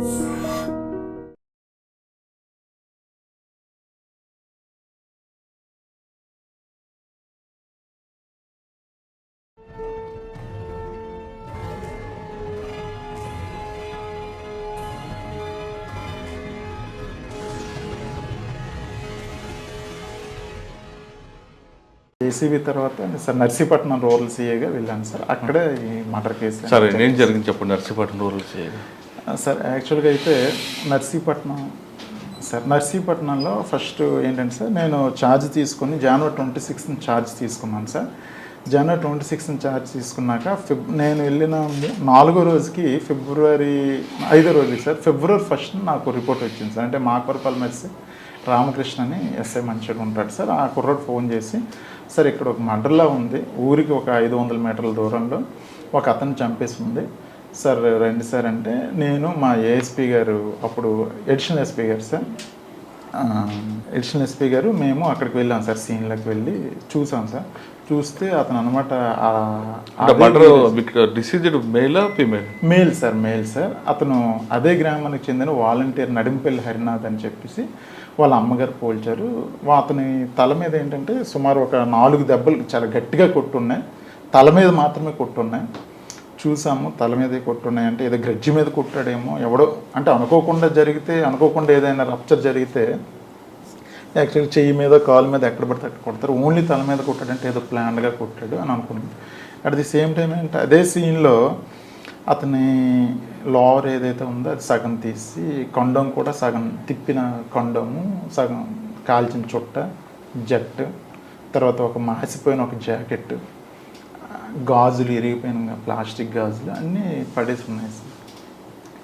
ACB తర్వాత sir Narsipatnam rural సీఏగా వెళ్ళాను sir. అక్కడే ఈ మర్డర్ కేసు సరే నేను జరిగింది చెప్పండి. నర్సీపట్నం రూరల్ సీఏగా సార్ యాక్చువల్గా అయితే నర్సీపట్నంలో ఫస్ట్ ఏంటంటే సార్, నేను ఛార్జ్ తీసుకుని జనవరి 26th ఛార్జ్ తీసుకున్నాను సార్. జనవరి 26th ఛార్జ్ తీసుకున్నాక నేను వెళ్ళిన 4వ రోజుకి ఫిబ్రవరి 5వ రోజు సార్, ఫిబ్రవరి 1st నాకు రిపోర్ట్ వచ్చింది సార్. అంటే మాకూరపల్లి మెర్సి రామకృష్ణ అని ఎస్ఐ మంచిగా ఉంటాడు సార్. ఆ కుర్రోడు ఫోన్ చేసి, సార్ ఇక్కడ ఒక మర్డర్లా ఉంది, ఊరికి ఒక 500 మీటర్ల దూరంలో ఒక అతను చంపేసి ఉంది సార్, రండి సార్ అంటే నేను మా ఏఎస్పీ గారు, అప్పుడు ఎడిషనల్ ఎస్పీ గారు సార్, ఎడిషనల్ ఎస్పీ గారు మేము అక్కడికి వెళ్ళాం సార్. సీన్లోకి వెళ్ళి చూసాం సార్. చూస్తే అతను అనమాట మేల్ సార్. అతను అదే గ్రామానికి చెందిన వాలంటీర్ నడింపల్లి హరినాథ్ అని చెప్పేసి వాళ్ళ అమ్మగారు పోల్చారు. అతని తల మీద ఏంటంటే సుమారు ఒక 4 దెబ్బలు చాలా గట్టిగా కొట్టున్నాయి. తల మీద మాత్రమే కొట్టున్నాయి. చూసాము, తల మీదే కొట్టున్నాయి. అంటే ఏదో గ్రజ్జి మీద కొట్టాడేమో ఎవడో, అంటే అనుకోకుండా ఏదైనా రప్చర్ జరిగితే యాక్చువల్గా చెయ్యి మీద కాలు మీద ఎక్కడ పడితే అక్కడ కొడతారు. ఓన్లీ తల మీద కొట్టాడంటే ఏదో ప్లాన్డ్గా కొట్టాడు అని అనుకున్నాం. అట్ ది సేమ్ టైం ఏంటంటే అదే సీన్లో అతని లోవర్ ఏదైతే ఉందో అది సగం తీసి, కొండం కూడా సగం తిప్పిన కొండము, సగం కాల్చిన చుట్ట, జట్టు, తర్వాత ఒక మాసిపోయిన ఒక జాకెట్, గాజులు, ఇరిగిపోయిన ప్లాస్టిక్ గాజులు అన్నీ పడేసి ఉన్నాయి సార్.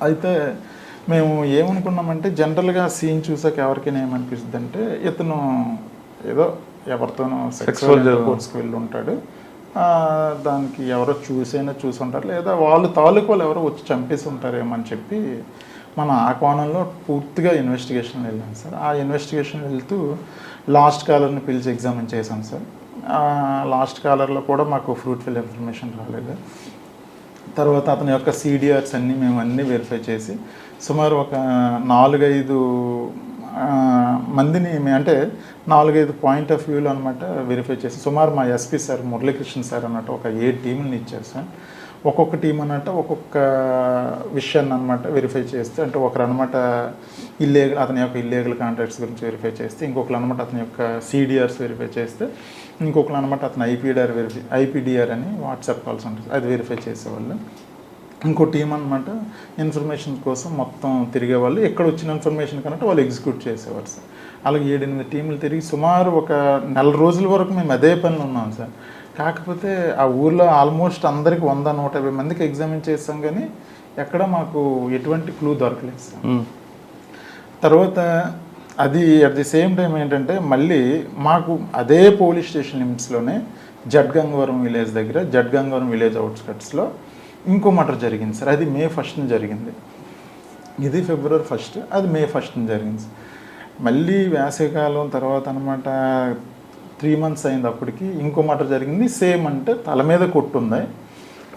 అయితే మేము ఏమనుకున్నామంటే జనరల్గా సీన్ చూసాక ఎవరికైనా ఏమనిపిస్తుంది అంటే ఇతను ఏదో ఎవరితోనో సెక్సువల్ కోర్స్కి వెళ్ళి ఉంటాడు, దానికి ఎవరో చూసి ఉంటారు, లేదా వాళ్ళు ఎవరో వచ్చి చంపేసి ఉంటారేమో అని చెప్పి మన ఆ కోణంలో పూర్తిగా ఇన్వెస్టిగేషన్ వెళ్ళాం సార్. ఆ ఇన్వెస్టిగేషన్ వెళ్తూ లాస్ట్ కాలర్ని పిలిచి ఎగ్జామిన్ చేశాం సార్. లాస్ట్ కాలర్లో కూడా మాకు ఫ్రూట్ఫుల్ ఇన్ఫర్మేషన్ రాలేదు. తర్వాత అతని యొక్క సిడిఆర్స్ అన్నీ మేము అన్నీ వెరిఫై చేసి సుమారు ఒక 4-5 మందిని అంటే 4-5 పాయింట్ ఆఫ్ వ్యూలో అనమాట వెరిఫై చేసి సుమారు మా ఎస్పీ సార్ మురళీకృష్ణ సార్ అన్నట్టు ఒక 7 టీంని ఇచ్చారు సార్. ఒక్కొక్క టీం అన్నట్టు ఒక్కొక్క విషయాన్ని అనమాట వెరిఫై చేస్తే, అంటే ఒకరు అనమాట అతని యొక్క ఇల్లీగల్ కాంట్రాక్ట్స్ గురించి వెరిఫై చేస్తే, ఇంకొకరు అనమాట అతని యొక్క సిడిఆర్స్ వెరిఫై చేస్తే, ఇంకొకరు అనమాట అతను ఐపీడిఆర్ అని వాట్సాప్ కాల్స్ ఉంటుంది అది వెరిఫై చేసేవాళ్ళు. ఇంకో టీం అనమాట ఇన్ఫర్మేషన్ కోసం మొత్తం తిరిగేవాళ్ళు, ఎక్కడ వచ్చిన ఇన్ఫర్మేషన్ కన్నట్టు వాళ్ళు ఎగ్జిక్యూట్ చేసేవారు సార్. అలాగే 7-8 టీంలు తిరిగి సుమారు ఒక 4 రోజుల వరకు మేము అదే పనిలో ఉన్నాం సార్. కాకపోతే ఆ ఊర్లో ఆల్మోస్ట్ అందరికి 100-150 మందికి ఎగ్జామిన్ చేస్తాం, కానీ ఎక్కడ మాకు ఎటువంటి క్లూ దొరకలేదు సార్. తర్వాత అది అట్ ది సేమ్ టైం ఏంటంటే మళ్ళీ మాకు అదే పోలీస్ స్టేషన్ లిమిట్స్లోనే జడ్గంగవరం విలేజ్ దగ్గర, జడ్గంగవరం విలేజ్ అవుట్స్కట్స్లో ఇంకో మర్డర్ జరిగింది సార్. అది May 1st జరిగింది. ఇది February 1st, అది May 1st జరిగింది సార్. మళ్ళీ వేసవికాలం తర్వాత అనమాట 3 months అయింది. అప్పటికి ఇంకో మర్డర్ జరిగింది. సేమ్, అంటే తల మీద కొట్టుంది,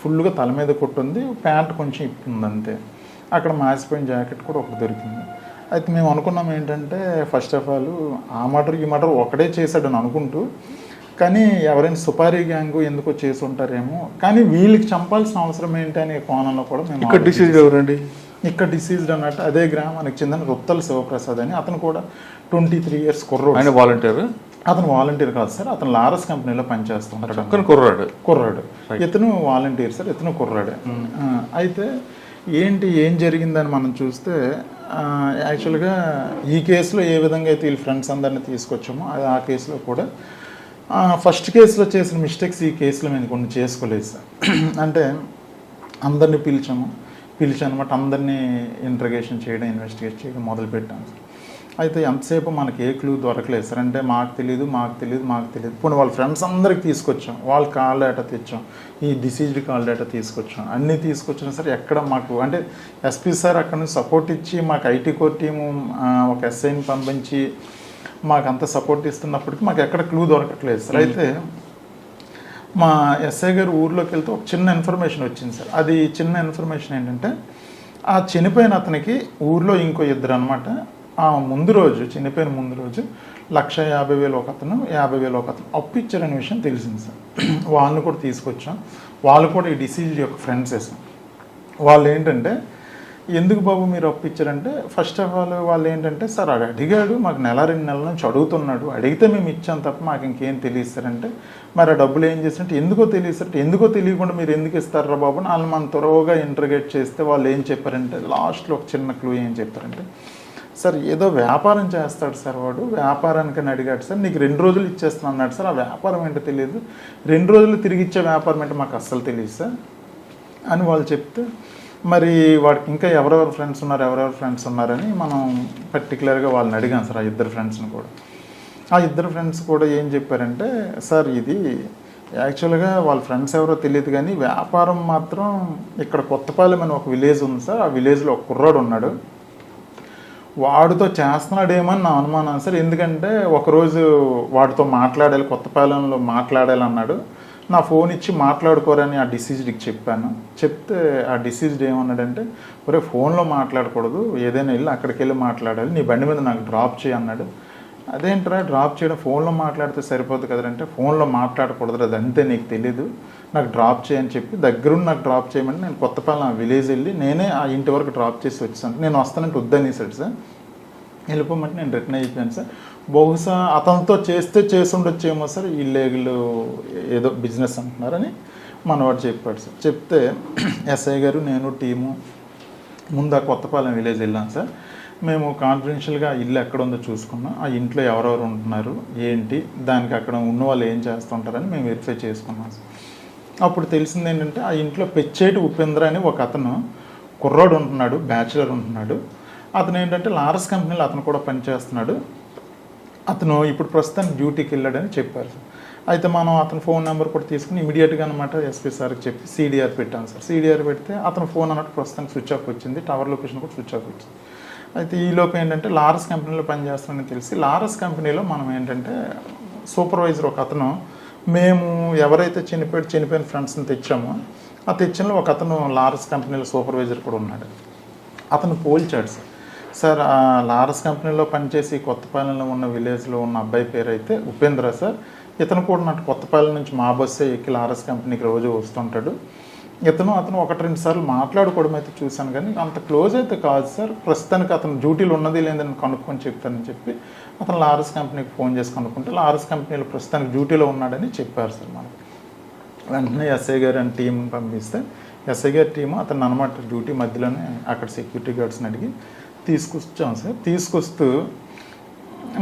ఫుల్గా తల మీద కొట్టుంది, ప్యాంట్ కొంచెం ఇప్పుంది అంతే. అక్కడ మాసిపోయిన జాకెట్ కూడా ఒకటి దొరికింది. అయితే మేము అనుకున్నాం ఏంటంటే ఫస్ట్ ఆఫ్ ఆల్ ఆ మర్డర్ ఈ మర్డర్ ఒకటే చేశాడని అనుకుంటూ, కానీ ఎవరైనా సుపారీ గ్యాంగు ఎందుకో చేసి ఉంటారేమో, కానీ వీళ్ళకి చంపాల్సిన అవసరం ఏంటి అనే కోణంలో కూడా మేము ఇక్కడ డిసీజ్డ్ అన్నట్టు అదే గ్రామానికి చెందిన రుత్తల శివప్రసాద్ అని, అతను కూడా 23 years కుర్రోడు. ఆయన వాలంటీర్? అతను వాలంటీర్ కాదు సార్, అతను లారస్ కంపెనీలో పనిచేస్తూ ఉంటాడు. కుర్రాడు ఇతను వాలంటీర్ సార్, ఇతను కుర్రాడే. అయితే ఏం జరిగిందని మనం చూస్తే యాక్చువల్గా ఈ కేసులో ఏ విధంగా అయితే వీళ్ళ ఫ్రెండ్స్ అందరినీ తీసుకొచ్చామో ఆ కేసులో కూడా ఫస్ట్ కేసులో చేసిన మిస్టేక్స్ ఈ కేసులో మేము కొన్ని చేసుకోలేదు సార్. అంటే అందరినీ పిలిచి అనమాట అందరినీ ఇంట్రగేషన్ చేయడం, ఇన్వెస్టిగేట్ చేయడం మొదలుపెట్టాం సార్. అయితే ఎంతసేపు మనకి ఏ క్లూ దొరకలేదు సార్. అంటే మాకు తెలియదు. పోనీ వాళ్ళ ఫ్రెండ్స్ అందరికి తీసుకొచ్చాం, వాళ్ళ కాల్ డేటా తెచ్చాం, ఈ డిసీజ్డ్ కాల్ డేటా తీసుకొచ్చాం, అన్నీ తీసుకొచ్చినా సార్ ఎక్కడ మాకు, అంటే ఎస్పీ సార్ అక్కడ నుంచి సపోర్ట్ ఇచ్చి మాకు ఐటీ కోర్ టీము ఒక ఎస్ఐని పంపించి మాకు అంత సపోర్ట్ ఇస్తున్నప్పటికీ మాకు ఎక్కడ క్లూ దొరకట్లేదు సార్. అయితే మా ఎస్ఐ గారు ఊర్లోకి వెళ్తే ఒక చిన్న ఇన్ఫర్మేషన్ వచ్చింది సార్. అది చిన్న ఇన్ఫర్మేషన్ ఏంటంటే ఆ చనిపోయిన అతనికి ఊర్లో ఇంకో ఇద్దరు అనమాట. ఆ ముందు రోజు చనిపోయిన ముందు రోజు 1,50,000 ఒక అతను, 50,000 ఒక అతను అప్పు ఇచ్చారనే విషయం తెలిసింది సార్. వాళ్ళని కూడా తీసుకొచ్చాం. వాళ్ళు కూడా ఈ డిసీజ్ యొక్క ఫ్రెండ్సే సార్. వాళ్ళు ఏంటంటే ఎందుకు బాబు మీరు అప్పు ఇచ్చారంటే ఫస్ట్ ఆఫ్ ఆల్ వాళ్ళు ఏంటంటే సార్ అది అడిగాడు, మాకు 1-2 నెలల నుంచి అడుగుతున్నాడు, అడిగితే మేము ఇచ్చాం తప్ప మాకు ఇంకేం తెలియస్తారంటే మరి ఆ డబ్బులు ఏం చేస్తారంటే ఎందుకో తెలియస్తారంటే ఎందుకో తెలియకుండా మీరు ఎందుకు ఇస్తారా బాబు అని వాళ్ళు మనం త్వరగా ఇంటర్గేట్ చేస్తే వాళ్ళు ఏం చెప్పారంటే లాస్ట్లో ఒక చిన్న క్లూ ఏం చెప్పారంటే సార్ ఏదో వ్యాపారం చేస్తాడు సార్ వాడు, వ్యాపారానికని అడిగాడు సార్, నీకు 2 రోజులు ఇచ్చేస్తాను అన్నాడు సార్, ఆ వ్యాపారం ఏంటో తెలియదు, 2 రోజులు తిరిగి ఇచ్చే వ్యాపారం ఏంటో మాకు అస్సలు తెలియదు సార్ అని వాళ్ళు చెప్తే మరి వాడికి ఇంకా ఎవరెవరు ఫ్రెండ్స్ ఉన్నారని మనం పర్టికులర్గా వాళ్ళని అడిగాం సార్. ఆ ఇద్దరు ఫ్రెండ్స్ని కూడా ఆ ఇద్దరు ఫ్రెండ్స్ కూడా ఏం చెప్పారంటే సార్ ఇది యాక్చువల్గా వాళ్ళ ఫ్రెండ్స్ ఎవరో తెలియదు కానీ వ్యాపారం మాత్రం ఇక్కడ కొత్తపాలెం అని ఒక విలేజ్ ఉంది సార్, ఆ విలేజ్లో ఒక కుర్రాడు ఉన్నాడు, వాడితో చేస్తున్నాడేమో అని నా అనుమానం సార్. ఎందుకంటే ఒకరోజు వాడితో మాట్లాడాలి, కొత్తపాలెంలో మాట్లాడాలి అన్నాడు, నా ఫోన్ ఇచ్చి మాట్లాడుకోరని ఆ డిసీజ్డ్కి చెప్పాను. చెప్తే ఆ డిసీజ్డ్ ఏమన్నాడంటే ఒరే ఫోన్లో మాట్లాడకూడదు, ఏదైనా వెళ్ళి అక్కడికి వెళ్ళి మాట్లాడాలి, నీ బండి మీద నాకు డ్రాప్ చేయి అన్నాడు. అదేంట్రా డ్రాప్ చేయడం, ఫోన్లో మాట్లాడితే సరిపోదు కదంటే ఫోన్లో మాట్లాడకూడదు, అది అంతే నీకు తెలీదు, నాకు డ్రాప్ చేయని చెప్పి దగ్గరుండి నాకు డ్రాప్ చేయమంటే నేను కొత్తపాలెం ఆ విలేజ్ వెళ్ళి నేనే ఆ ఇంటి వరకు డ్రాప్ చేసి వచ్చాను. నేను వస్తానంటే వద్దనేసాడు సార్. వెళ్ళిపోమంటే నేను రిటర్న్ అయిపోయాను సార్. బహుశా అతనితో చేసి ఉండొచ్చేమో సార్, ఇల్లీగల్ ఏదో బిజినెస్ అంటున్నారని మనవాడు చెప్పాడు సార్. చెప్తే ఎస్ఐ గారు నేను టీము ముందు ఆ కొత్తపాలెం విలేజ్ వెళ్ళాను సార్. మేము కాన్ఫిడెన్షియల్గా ఆ ఇల్లు ఎక్కడ ఉందో చూసుకున్నాం, ఆ ఇంట్లో ఎవరెవరు ఉంటున్నారు ఏంటి, దానికి అక్కడ ఉన్న వాళ్ళు ఏం చేస్తుంటారని మేము వెరిఫై చేసుకున్నాం సార్. అప్పుడు తెలిసింది ఏంటంటే ఆ ఇంట్లో పెచ్చేటి ఉపేంద్ర అని ఒక అతను కుర్రాడు ఉంటున్నాడు, బ్యాచులర్ ఉంటున్నాడు. అతను ఏంటంటే లారస్ కంపెనీలో అతను కూడా పనిచేస్తున్నాడు. అతను ఇప్పుడు ప్రస్తుతానికి డ్యూటీకి వెళ్ళాడని చెప్పారు సార్. అయితే మనం అతని ఫోన్ నెంబర్ కూడా తీసుకుని ఇమీడియట్గా అనమాట ఎస్పీ సార్కి చెప్పి CDR పెట్టాను సార్. CDR పెడితే అతను ఫోన్ అన్నట్టు ప్రస్తుతానికి స్విచ్ ఆఫ్ వచ్చింది, టవర్ లొకేషన్ కూడా స్విచ్ ఆఫ్ వచ్చింది. అయితే ఈలోపు ఏంటంటే లారస్ కంపెనీలో పనిచేస్తానని తెలిసి లారస్ కంపెనీలో మనం ఏంటంటే సూపర్వైజర్ ఒక అతను, మేము ఎవరైతే చనిపోయిన ఫ్రెండ్స్ని తెచ్చామో ఆ తెచ్చిన ఒక అతను లారస్ కంపెనీలో సూపర్వైజర్ కూడా ఉన్నాడు. అతను పోల్చాడు సార్. సార్ ఆ లారస్ కంపెనీలో పనిచేసి కొత్తపాలెంలో ఉన్న విలేజ్లో ఉన్న అబ్బాయి పేరు అయితే ఉపేంద్ర సార్, ఇతను కూడా నాకు కొత్తపాలెం నుంచి మా బస్సే ఎక్కి లారస్ కంపెనీకి రోజు వస్తుంటాడు. అతను 1-2 సార్లు మాట్లాడుకోవడం అయితే చూశాను కానీ అంత క్లోజ్ అయితే కాదు సార్. ప్రస్తుతానికి అతను డ్యూటీలో ఉన్నది లేదని కనుక్కొని చెప్తానని చెప్పి అతను లారస్ కంపెనీకి ఫోన్ చేసి కనుక్కుంటే లారస్ కంపెనీలో ప్రస్తుతానికి డ్యూటీలో ఉన్నాడని చెప్పారు సార్ మనకి. వెంటనే ఎస్ఐ గారు అని టీంని పంపిస్తే ఎస్ఐ గారి టీము అతను అనమాట డ్యూటీ మధ్యలోనే అక్కడ సెక్యూరిటీ గార్డ్స్ని అడిగి తీసుకొచ్చాం సార్. తీసుకొస్తూ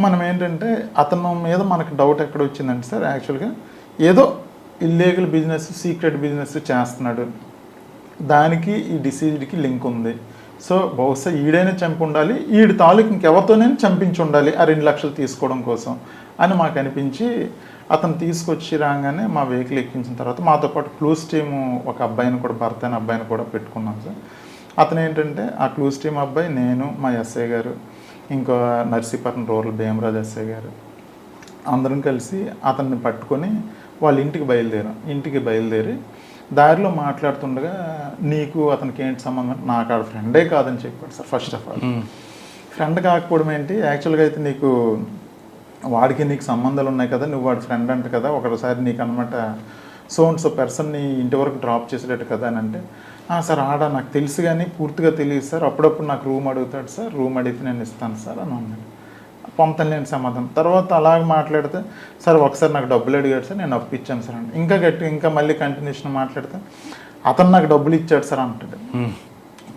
మనం ఏంటంటే అతను మీద మనకు డౌట్ ఎక్కడ వచ్చిందంటే సార్ యాక్చువల్గా ఏదో ఇల్లీగల్ బిజినెస్, సీక్రెట్ బిజినెస్ చేస్తున్నాడు, దానికి ఈ డిసీజ్డ్కి లింక్ ఉంది. సో బహుశా ఈడైనా చంపి ఉండాలి, ఈడి తాలూకు ఇంకెవరితోనైనా చంపించి ఉండాలి ఆ 2 లక్షలు తీసుకోవడం కోసం అని మాకు అనిపించి అతను తీసుకొచ్చి రాగానే మా వెహికల్ ఎక్కించిన తర్వాత మాతో పాటు క్లూస్ టీము ఒక అబ్బాయిని కూడా భర్త అయిన అబ్బాయిని కూడా పెట్టుకున్నాం సార్. అతను ఏంటంటే ఆ క్లూస్ టీమ్ అబ్బాయి, నేను, మా ఎస్ఐ గారు, ఇంకో నర్సీపట్నం రూరల్ భీమరాజ్ ఎస్ఐ గారు అందరం కలిసి అతన్ని పట్టుకొని వాళ్ళ ఇంటికి బయలుదేరి దారిలో మాట్లాడుతుండగా నీకు అతనికి ఏంటి సంబంధం, నాకు ఆడ ఫ్రెండే కాదని చెప్పాడు sir. First of all friend కాకపోవడం ఏంటి, యాక్చువల్గా అయితే నీకు వాడికి నీకు సంబంధాలు ఉన్నాయి కదా, నువ్వు వాడి ఫ్రెండ్ అంట కదా, ఒకసారి నీకు అనమాట సో పర్సన్ని ఇంటి వరకు డ్రాప్ చేసేటట్టు కదా అని అంటే సార్ ఆడ నాకు తెలుసు కానీ పూర్తిగా తెలియదు సార్, అప్పుడప్పుడు నాకు రూమ్ అడుగుతాడు సార్, రూమ్ అడిగితే నేను ఇస్తాను సార్ అని అన్నాడు. పొంతలేని సమాధానం. తర్వాత అలాగ మాట్లాడితే సార్ ఒకసారి నాకు డబ్బులు అడిగాడు సార్, నేను అప్పు ఇచ్చాను సార్ అంటే ఇంకా మళ్ళీ కంటిన్యూషన్ మాట్లాడితే అతను నాకు డబ్బులు ఇచ్చాడు సార్ అంటాడు.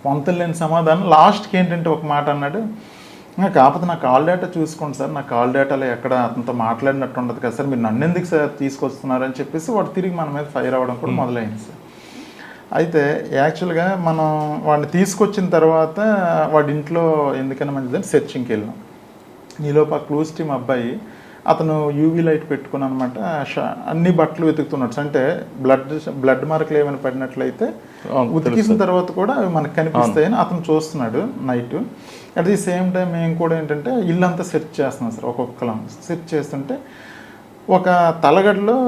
పొంతలేని సమాధానం. లాస్ట్కి ఏంటంటే ఒక మాట అన్నాడు, కాకపోతే నా కాల్ డేటా చూసుకోండి సార్, నా కాల్ డేటాలో ఎక్కడ అతనితో మాట్లాడినట్టు ఉండదు కదా సార్, మీరు నన్ను ఎందుకు సార్ తీసుకొస్తున్నారని చెప్పేసి వాడు తిరిగి మన మీద ఫైర్ అవ్వడం కూడా మొదలైంది సార్. అయితే యాక్చువల్గా మనం వాడిని తీసుకొచ్చిన తర్వాత వాడి ఇంట్లో ఎందుకైనా మంచిదని సెర్చింగ్కి వెళ్ళాం. ఈలోపు ఆ క్లూస్ టీమ్ అబ్బాయి అతను యూవీ లైట్ పెట్టుకుని అనమాట అన్ని బట్టలు వెతుకుతున్నాడు. అంటే బ్లడ్ మార్కులు ఏమైనా పడినట్లయితే ఉతికిసిన తర్వాత కూడా అవి మనకు కనిపిస్తాయని అతను చూస్తున్నాడు night. At the same time మేము కూడా ఏంటంటే ఇల్లంతా సెర్చ్ చేస్తున్నాం సార్. ఒక్కొక్కలం సెర్చ్ చేస్తుంటే ఒక తలగడలో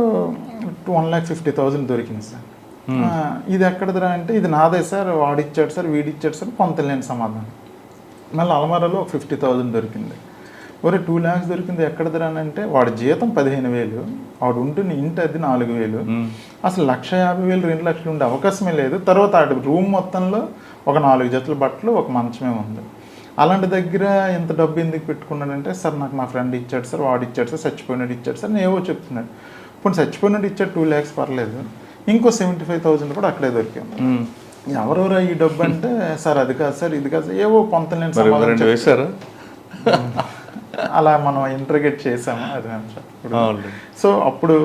1,50,000 దొరికింది సార్. ఇది ఎక్కడదిరా అంటే ఇది నాదే సార్, వాడిచ్చాడు సార్, వీడిచ్చాడు సార్, పొంతలేని సమాధానం. మళ్ళీ అలమారాలో 50,000 దొరికింది. ఒరే 2 lakhs దొరికింది ఎక్కడదిరా అంటే వాడి జీతం 15,000, వాడు ఉంటున్న ఇంటి అది 4,000, అసలు 1,50,000 2 లక్షలు ఉండే అవకాశమే లేదు. తర్వాత ఆడి రూమ్ మొత్తంలో ఒక 4 జతల బట్టలు, ఒక మంచమే ఉంది. అలాంటి దగ్గర ఇంత డబ్బు ఎందుకు పెట్టుకున్నాడంటే, సార్ నాకు మా ఫ్రెండ్ ఇచ్చాడు సార్, వాడు ఇచ్చాడు సార్, చచ్చిపోయినాడు ఇచ్చాడు సార్, నేను ఏవో చెప్తున్నాడు. ఇప్పుడు చచ్చిపోయినాడు ఇచ్చాడు 2 lakhs పర్లేదు, ఇంకో 75,000 కూడా అక్కడే దొరికాము. ఎవరెవరా ఈ డబ్బు అంటే, సార్ అది కాదు సార్, ఇది కాదు సార్, ఏవో పొంతలేని సమాధానం వేశారు. అలా మనం ఇంటర్గేట్ చేసాము అది సార్. సో అప్పుడు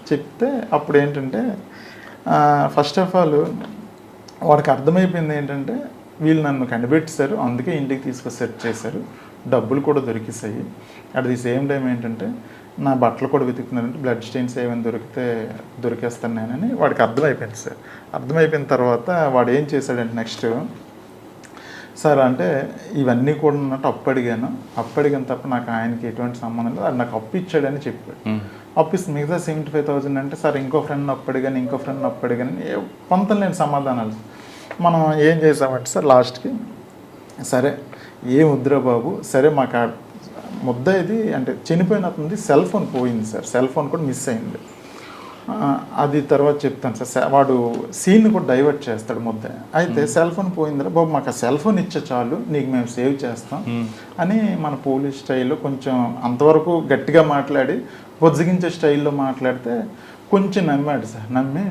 చెప్తే అప్పుడు ఏంటంటే, ఫస్ట్ ఆఫ్ ఆల్ వాడికి అర్థమైపోయింది ఏంటంటే, వీళ్ళు నన్ను కనిపెట్టేశారు, అందుకే ఇంటికి తీసుకొని సెట్ చేశారు, డబ్బులు కూడా దొరికిస్తాయి. అట్ ది సేమ్ టైం ఏంటంటే నా బట్టలు కూడా వెతుకుతున్నారంటే బ్లడ్ స్టెయిన్స్ ఏమైనా దొరికేస్తాను నేనని వాడికి అర్థమైపోయింది సార్. అర్థమైపోయిన తర్వాత వాడు ఏం చేశాడంటే నెక్స్ట్, సార్ అంటే ఇవన్నీ కూడా ఉన్నట్టు అప్పు అడిగాను తప్ప నాకు ఆయనకి ఎటువంటి సంబంధం లేదు, అది నాకు అప్పు ఇచ్చాడని చెప్పాడు. అప్పు ఇస్తే మిగతా 75,000 అంటే, సార్ ఇంకో ఫ్రెండ్ అప్పు అడిగాను, పొంతలేని సమాధానాలు. మనం ఏం చేసామంటే సార్ లాస్ట్కి, సరే ఏ ముద్ర బాబు, సరే మాకు ముద్ద ఇది అంటే చనిపోయినట్టుంది, సెల్ ఫోన్ పోయింది సార్, సెల్ ఫోన్ కూడా మిస్ అయింది, అది తర్వాత చెప్తాను సార్. వాడు సీన్ కూడా డైవర్ట్ చేస్తాడు ముద్ద. అయితే సెల్ ఫోన్ పోయిందిరా బాబు, మాకు ఆ సెల్ ఫోన్ ఇచ్చే చాలు, నీకు మేము సేవ్ చేస్తాం అని మన పోలీస్ స్టైల్లో కొంచెం అంతవరకు గట్టిగా మాట్లాడి బొజ్జగించే స్టైల్లో మాట్లాడితే కొంచెం నమ్మాడు సార్. నమ్మి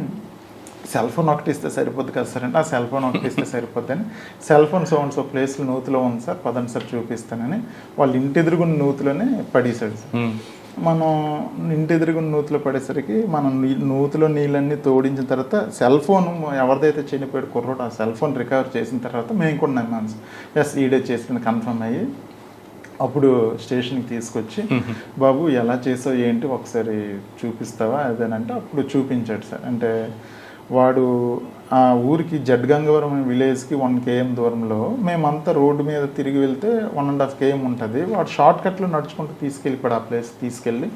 సెల్ ఫోన్ ఒకటి ఇస్తే సరిపోద్ది కదా సార్ అంటే, ఆ సెల్ ఫోన్ ఒకటి ఇస్తే సరిపోద్ది అని, సెల్ ఫోన్ సో ప్లేస్లో నూతిలో ఉంది సార్, పదండి సార్ చూపిస్తానని వాళ్ళ ఇంటి ఎదురుగున్న నూతిలోనే పడేశాడు సార్. మనం ఇంటి ఎదురుగున్న నూతిలో పడేసరికి మనం నూతిలో నీళ్ళన్నీ తోడించిన తర్వాత సెల్ ఫోన్ ఎవరిదైతే చనిపోయాడు కుర్రోడు, ఆ సెల్ ఫోన్ రికవర్ చేసిన తర్వాత మేము కూడా నమ్మాను సార్, ఎస్ ఈడే చేసింది కన్ఫర్మ్ అయ్యి అప్పుడు స్టేషన్కి తీసుకొచ్చి, బాబు ఎలా చేసావు ఏంటి ఒకసారి చూపిస్తావా అదేనంటే అప్పుడు చూపించాడు సార్. అంటే వాడు ఆ ఊరికి జడ్గంగవరం విలేజ్కి 1 km దూరంలో, మేమంతా రోడ్డు మీద తిరిగి వెళ్తే 1.5 km ఉంటుంది, వాడు షార్ట్ కట్లో నడుచుకుంటూ తీసుకెళ్ళిపోయాడు. ఆ ప్లేస్ తీసుకెళ్ళి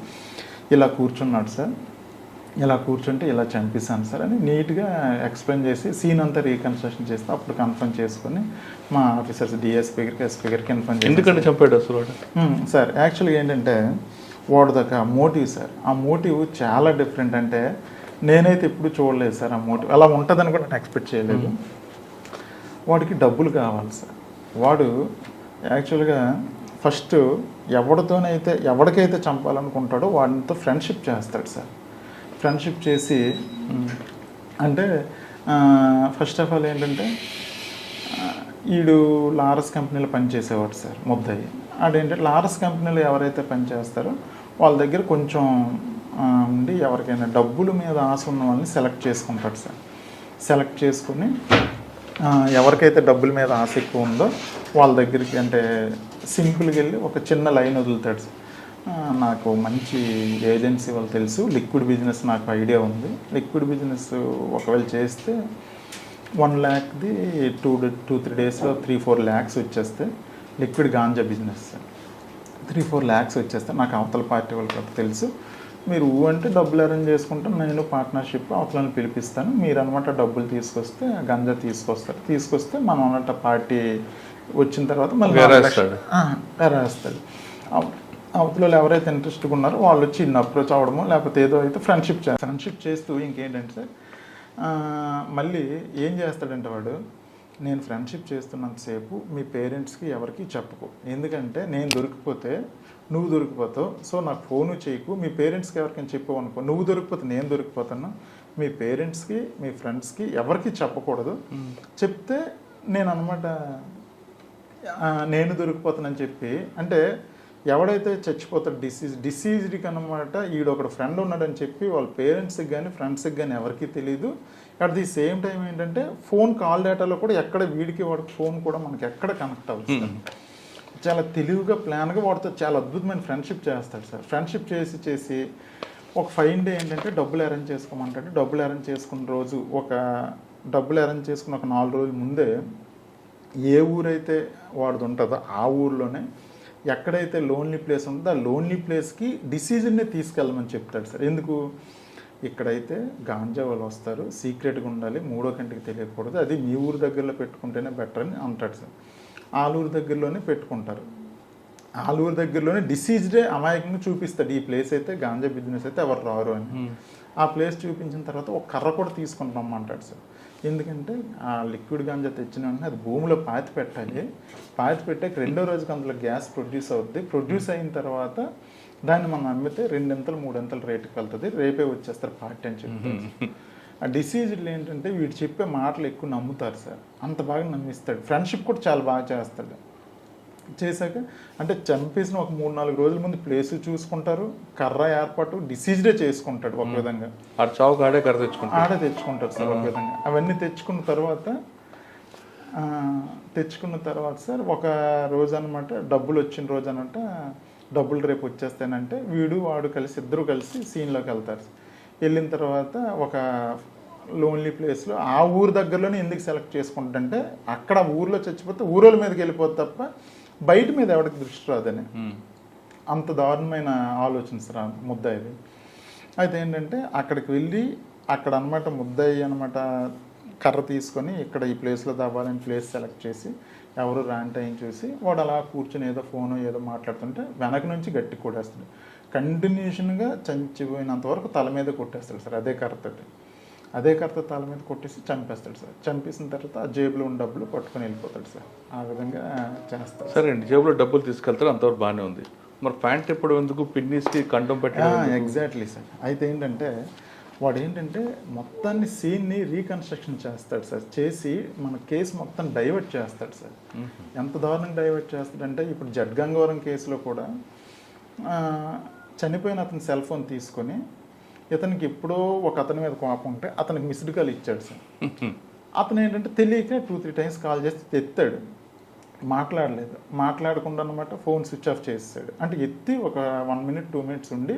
ఇలా కూర్చున్నాడు సార్, ఇలా కూర్చుంటే ఇలా చంపిస్తాను సార్ అని నీట్గా ఎక్స్ప్లెయిన్ చేసి సీన్ అంతా రీకన్స్ట్రక్షన్ చేస్తే అప్పుడు కన్ఫర్మ్ చేసుకొని మా ఆఫీసర్స్ డిఎస్పీ గారికి ఎస్పీ గారికి కన్ఫర్మ్ చేసి. ఎందుకంటే చంపాడు అసలు సార్ యాక్చువల్గా ఏంటంటే వాడుదాకా మోటివ్ సార్, ఆ మోటివ్ చాలా డిఫరెంట్. అంటే నేనైతే ఎప్పుడు చూడలేదు సార్ ఆ మోటివ్, అలా ఉంటుందని కూడా నేను ఎక్స్పెక్ట్ చేయలేదు. వాడికి డబ్బులు కావాలి సార్. వాడు యాక్చువల్గా ఫస్ట్ ఎవరికైతే చంపాలనుకుంటాడో వాడితో ఫ్రెండ్షిప్ చేస్తాడు సార్. ఫ్రెండ్షిప్ చేసి అంటే ఫస్ట్ ఆఫ్ ఆల్ ఏంటంటే ఈడు లారస్ కంపెనీలో పనిచేసేవాడు సార్ ముద్దయ్యి. ఆడేంటంటే లారస్ కంపెనీలో ఎవరైతే పనిచేస్తారో వాళ్ళ దగ్గర కొంచెం ఉండి ఎవరికైనా డబ్బుల మీద ఆశ ఉన్న వాళ్ళని సెలెక్ట్ చేసుకుంటాడు సార్. సెలెక్ట్ చేసుకుని ఎవరికైతే డబ్బుల మీద ఆశ ఎక్కువ ఉందో వాళ్ళ దగ్గరికి అంటే సింపుల్గా వెళ్ళి ఒక చిన్న లైన్ వదులుతాడు సార్. నాకు మంచి ఏజెన్సీ వాళ్ళు తెలుసు, లిక్విడ్ బిజినెస్ నాకు ఐడియా ఉంది, లిక్విడ్ బిజినెస్ ఒకవేళ చేస్తే 1 lakhది 2-3 daysలో 3-4 lakhs వచ్చేస్తే, లిక్విడ్ గాంజా బిజినెస్ 3-4 lakhs వచ్చేస్తే నాకు అవతల పార్టీ వాళ్ళకి తెలుసు, మీరు అంటే డబ్బులు అరేంజ్ చేసుకుంటాం, నేను పార్ట్నర్షిప్ అవతలని పిలిపిస్తాను, మీరు అనమాట డబ్బులు తీసుకొస్తే గంజా తీసుకొస్తే మనం అన్నట్టు పార్టీ వచ్చిన తర్వాత మళ్ళీ రాస్తాడు. అవతలలో ఎవరైతే ఇంట్రెస్ట్గా ఉన్నారో వాళ్ళు వచ్చి ఇన్ని అప్రోచ్ అవ్వడమో లేకపోతే ఏదో అయితే ఫ్రెండ్షిప్ చేస్తూ ఇంకేంటంటే సార్ మళ్ళీ ఏం చేస్తాడంటే వాడు, నేను ఫ్రెండ్షిప్ చేస్తున్నంతసేపు మీ పేరెంట్స్కి ఎవరికి చెప్పుకో, ఎందుకంటే నేను దొరికిపోతే నువ్వు దొరికిపోతావు, సో నాకు ఫోను చేయకు, మీ పేరెంట్స్కి ఎవరికైనా చెప్పావు అనుకో, నువ్వు దొరికిపోతే నేను దొరికిపోతాను, మీ పేరెంట్స్కి మీ ఫ్రెండ్స్కి ఎవరికి చెప్పకూడదు, చెప్తే నేను అనమాట నేను దొరికిపోతానని చెప్పి, అంటే ఎవడైతే చచ్చిపోతాడు డిసీజ్డ్కి అనమాట ఈడొకడు ఫ్రెండ్ ఉన్నాడని చెప్పి వాళ్ళ పేరెంట్స్కి కానీ ఫ్రెండ్స్కి కానీ ఎవరికి తెలియదు. అట్ ది సేమ్ టైం ఏంటంటే ఫోన్ కాల్ డేటాలో కూడా ఎక్కడ వాడికి ఫోన్ కూడా మనకి ఎక్కడ కనెక్ట్ అవుతుంది. చాలా తెలివిగా ప్లాన్గా వాడితో చాలా అద్భుతమైన ఫ్రెండ్షిప్ చేస్తాడు సార్. ఫ్రెండ్షిప్ చేసి ఒక ఫైన్ డే ఏంటంటే డబ్బులు అరేంజ్ చేసుకోమంటాడు. డబ్బులు అరేంజ్ చేసుకున్న రోజు డబ్బులు అరేంజ్ చేసుకున్న ఒక 4 రోజుల ముందే ఏ ఊరైతే వాడిది ఉంటుందో ఆ ఊర్లోనే ఎక్కడైతే లోన్లీ ప్లేస్ ఉంటుందో ఆ లోన్లీ ప్లేస్కి డిసీజన్నే తీసుకెళ్ళమని చెప్తాడు సార్. ఎందుకు ఇక్కడైతే గాంజా వాళ్ళు వస్తారు, సీక్రెట్గా ఉండాలి, మూడో కంటికి తెలియకూడదు, అది మీ ఊరు దగ్గరలో పెట్టుకుంటేనే బెటర్ అని అంటాడు సార్. ఆలూరు దగ్గరలోనే పెట్టుకుంటారు. ఆలూరు దగ్గరలోనే డిసీజ్డే అమాయకంగా చూపిస్తాడు, ఈ ప్లేస్ అయితే గాంజా బిజినెస్ అయితే ఎవరు రారు అని. ఆ ప్లేస్ చూపించిన తర్వాత ఒక కర్ర కూడా తీసుకొని రమ్మంటాడు సార్. ఎందుకంటే ఆ లిక్విడ్ గాంజా తెచ్చిన వెంటనే అది భూమిలో పాతి పెట్టాలి. పాతి పెట్టాక రెండో రోజుకి అందులో గ్యాస్ ప్రొడ్యూస్ అవుద్ది. ప్రొడ్యూస్ అయిన తర్వాత దాన్ని మనం అమ్మితే 2 3 రేటుకి వెళ్తుంది, రేపే వచ్చేస్తారు పార్టీ అని చెప్పి. ఆ డిసీజ్లు ఏంటంటే వీడు చెప్పే మాటలు ఎక్కువ నమ్ముతారు సార్, అంత బాగా నమ్మిస్తాడు. ఫ్రెండ్షిప్ కూడా చాలా బాగా చేస్తాడు. చేశాక అంటే చంపేసిన ఒక 3-4 రోజుల ముందు ప్లేస్ చూసుకుంటారు, కర్ర ఏర్పాటు డిసీజ్డే చేసుకుంటాడు ఒక విధంగా. ఆడే కర్ర తెచ్చుకుంటాడు, ఆడే తెచ్చుకుంటాడు సార్ ఒక విధంగా. అవన్నీ తెచ్చుకున్న తర్వాత సార్ ఒక రోజు అనమాట, డబ్బులు వచ్చిన రోజు అనమాట, డబ్బులు రేపు వచ్చేస్తానంటే వాడు కలిసి ఇద్దరు కలిసి సీన్లోకి వెళ్తారు. వెళ్ళిన తర్వాత ఒక లోన్లీ ప్లేస్లో ఆ ఊరు దగ్గరలోనే ఎందుకు సెలెక్ట్ చేసుకుంటుంటే అక్కడ ఊర్లో చచ్చిపోతే ఊరోళ్ళ మీదకి వెళ్ళిపోతే తప్ప బయట మీద ఎవరికి దృష్టి రాదని, అంత దారుణమైన ఆలోచన సార్ ముద్దాయిది. అయితే ఏంటంటే అక్కడికి వెళ్ళి అక్కడ అనమాట ముద్దాయి అనమాట కర్ర తీసుకొని ఇక్కడ ఈ ప్లేస్లో దాబాలని ప్లేస్ సెలెక్ట్ చేసి ఎవరు ర్యాంట్ అయిన చూసి వాడు అలా కూర్చొని ఏదో ఫోను ఏదో మాట్లాడుతుంటే వెనక నుంచి గట్టి కొట్టేస్తాడు. కంటిన్యూషన్గా చచ్చిపోయినంత వరకు తల మీద కొట్టేస్తాడు సార్ అదే కర్రతో తల మీద కొట్టేసి చంపేస్తాడు సార్. చంపేసిన తర్వాత ఆ జేబులో ఉన్న డబ్బులు పట్టుకొని వెళ్ళిపోతాడు సార్. ఆ విధంగా చేస్తాడు. సరే అండి, జేబులో డబ్బులు తీసుకెళ్తారు, అంతవరకు బాగానే ఉంది. మరి ప్యాంట్ ఎప్పుడు ఎందుకు పిన్నిసి కంఠం పెట్టడం? Exactly sir. అయితే ఏంటంటే వాడు మొత్తాన్ని సీన్ని రీకన్స్ట్రక్షన్ చేస్తాడు సార్. చేసి మన కేసు మొత్తం డైవర్ట్ చేస్తాడు సార్. ఎంత దారుణంగా డైవర్ట్ చేస్తాడంటే ఇప్పుడు జడ్ గంగవరం కేసులో కూడా చనిపోయిన అతని సెల్ ఫోన్ తీసుకొని ఇతనికి ఎప్పుడో ఒక అతని మీద కోపం ఉంటే అతనికి మిస్డ్ కాల్ ఇచ్చాడు సార్. అతను ఏంటంటే తెలియక 2-3 టైమ్స్ కాల్ చేసి ఎత్తాడు, మాట్లాడలేదు. మాట్లాడకుండా అనమాట ఫోన్ స్విచ్ ఆఫ్ చేసాడు. అంటే ఎత్తి ఒక 1 minute 2 minutes ఉండి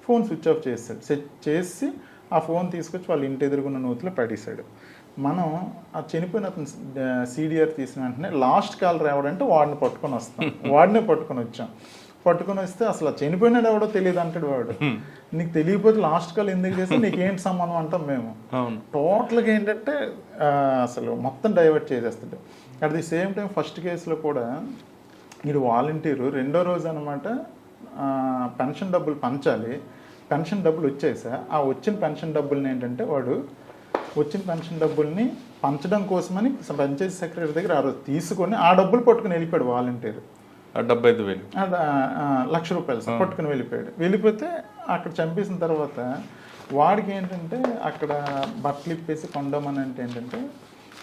ఫోన్ స్విచ్ ఆఫ్ చేసాడు. చేసి ఆ ఫోన్ తీసుకొచ్చి వాళ్ళ ఇంటి ఎదురుగున్న నూతిలో పడేశాడు. మనం ఆ చనిపోయిన అతను CDR తీసిన వెంటనే లాస్ట్ కాల్ రావడంటే వాడిని పట్టుకొని వస్తాం. వాడినే పట్టుకొని వస్తే అసలు చనిపోయినాడు ఎవడో తెలియదు అంటాడు వాడు. నీకు తెలియకపోతే లాస్ట్ కాల్ ఎందుకు చేస్తే నీకేంటి సంబంధం అంటాం మేము. టోటల్గా ఏంటంటే అసలు మొత్తం డైవర్ట్ చేసేస్తాడు. At the same time first కేసులో కూడా వీడు వాలంటీరు రెండో రోజు అనమాట పెన్షన్ డబ్బులు పంచాలి. పెన్షన్ డబ్బులు వచ్చాయి సార్. ఆ వచ్చిన పెన్షన్ డబ్బుల్ని ఏంటంటే వాడు వచ్చిన పెన్షన్ డబ్బుల్ని పంచడం కోసమని పంచాయతీ సెక్రటరీ దగ్గర ఆ రోజు తీసుకొని ఆ డబ్బులు పట్టుకుని వెళ్ళిపోయాడు వాలంటీరు. 75,000 1,00,000 రూపాయలు సార్ పట్టుకుని వెళ్ళిపోతే అక్కడ చంపేసిన తర్వాత వాడికి ఏంటంటే అక్కడ బట్టలు ఇప్పేసి కొండమని అంటే ఏంటంటే